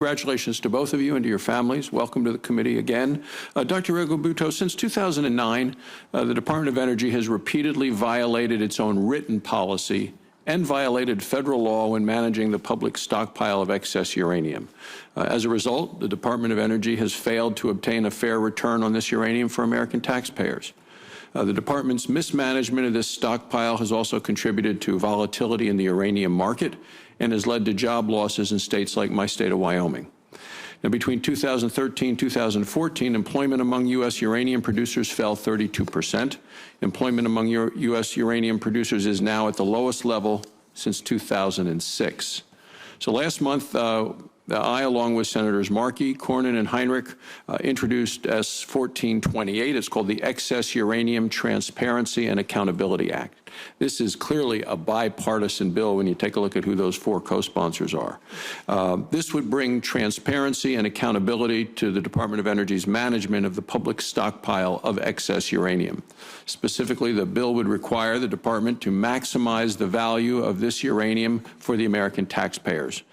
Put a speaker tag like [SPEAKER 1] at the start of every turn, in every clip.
[SPEAKER 1] Congratulations to both of you and to your families. Welcome to the committee again. Dr. Regalbuto, since 2009, the Department of Energy has repeatedly violated its own written policy and violated federal law when managing the public stockpile of excess uranium. As a result, the Department of Energy has failed to obtain a fair return on this uranium for American taxpayers. The department's mismanagement of this stockpile has also contributed to volatility in the uranium market and has led to job losses in states like my state of Wyoming. Now, between 2013 and 2014, employment among U.S. uranium producers fell 32%. Employment among U.S. uranium producers is now at the lowest level since 2006. So last month, I, along with Senators Markey, Cornyn, and Heinrich, introduced S. 1428. It's called the Excess Uranium Transparency and Accountability Act. This is clearly a bipartisan bill when you take a look at who those four co-sponsors are. This would bring transparency and accountability to the Department of Energy's management of the public stockpile of excess uranium. Specifically, the bill would require the department to maximize the value of this uranium for the American taxpayers.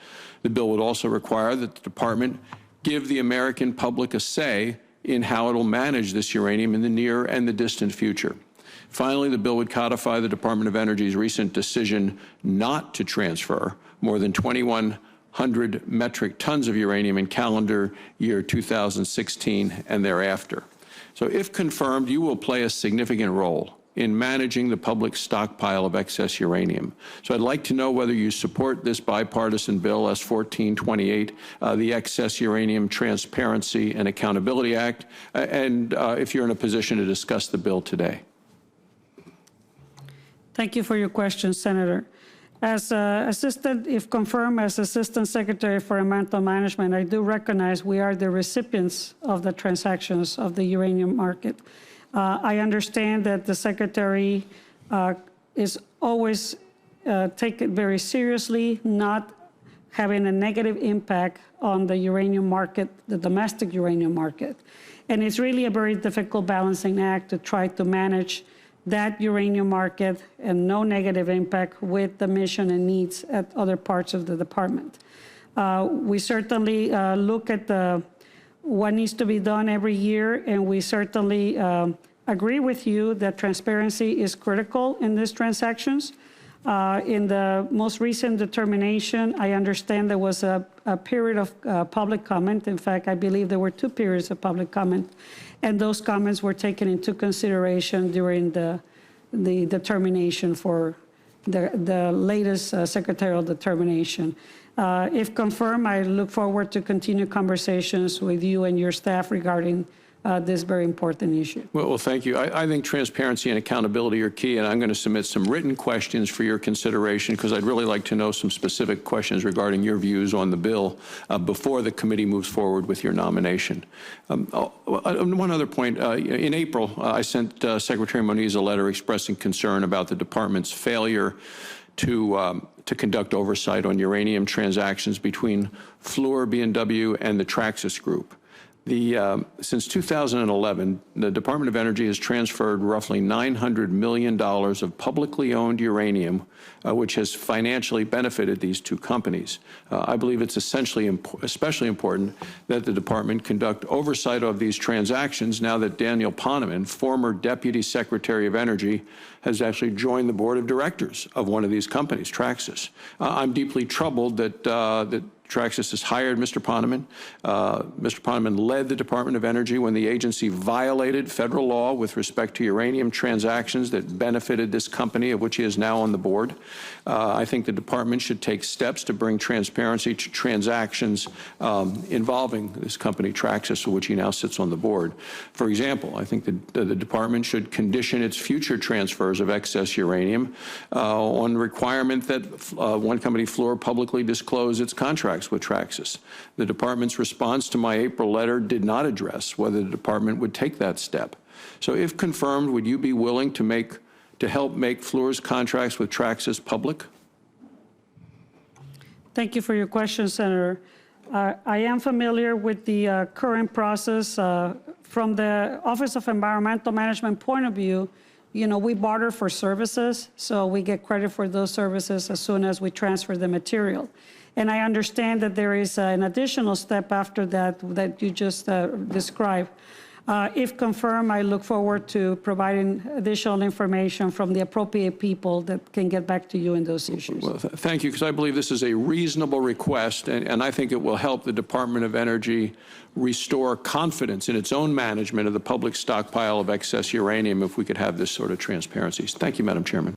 [SPEAKER 1] The bill would also require that the department give the American public a say in how it will manage this uranium in the near and the distant future. Finally, the bill would codify the Department of Energy's recent decision not to transfer more than 2,100 metric tons of uranium in calendar year 2016 and thereafter. So if confirmed, you will play a significant role in managing the public stockpile of excess uranium. So I'd like to know whether you support this bipartisan bill, S. 1428, the Excess Uranium Transparency and Accountability Act, and if you're in a position to discuss the bill today.
[SPEAKER 2] Thank you for your question, Senator. As if confirmed, as Assistant Secretary for Environmental Management, I do recognize we are the recipients of the transactions of the uranium market. I understand that the Secretary is always take it very seriously, not having a negative impact on the uranium market, the domestic uranium market. And it's really a very difficult balancing act to try to manage that uranium market and no negative impact with the mission and needs at other parts of the department. We certainly look at what needs to be done every year, and we certainly agree with you that transparency is critical in these transactions. In the most recent determination, I understand there was a period of public comment. In fact, I believe there were 2 periods of public comment, and those comments were taken into consideration during the determination for the latest secretarial determination. If confirmed, I look forward to continue conversations with you and your staff regarding this very important issue.
[SPEAKER 1] Well, thank you. I think transparency and accountability are key, and I'm going to submit some written questions for your consideration because I'd really like to know some specific questions regarding your views on the bill before the committee moves forward with your nomination. One other point. In April, I sent Secretary Moniz a letter expressing concern about the department's failure to conduct oversight on uranium transactions between Fluor B&W and the Traxys Group. Since 2011, the Department of Energy has transferred roughly $900 million of publicly owned uranium, which has financially benefited these 2 companies. I believe it's especially important that the department conduct oversight of these transactions now that Daniel Poneman, former Deputy Secretary of Energy, has actually joined the board of directors of one of these companies, Traxys. I'm deeply troubled that Traxys has hired Mr. Poneman. Mr. Poneman led the Department of Energy when the agency violated federal law with respect to uranium transactions that benefited this company, of which he is now on the board. I think the department should take steps to bring transparency to transactions involving this company, Traxys, of which he now sits on the board. For example, I think the department should condition its future transfers of excess uranium on the requirement that one company, Fluor, publicly disclose its contract with Traxys. The department's response to my April letter did not address whether the department would take that step. So if confirmed, would you be willing to help make Fluor's contracts with Traxys public?
[SPEAKER 2] Thank you for your question, Senator. I am familiar with the current process. From the Office of Environmental Management point of view, we barter for services, so we get credit for those services as soon as we transfer the material. And I understand that there is an additional step after that that you just described. If confirmed, I look forward to providing additional information from the appropriate people that can get back to you in those issues.
[SPEAKER 1] Well, thank you, because I believe this is a reasonable request, and I think it will help the Department of Energy restore confidence in its own management of the public stockpile of excess uranium if we could have this sort of transparency. Thank you, Madam Chairman.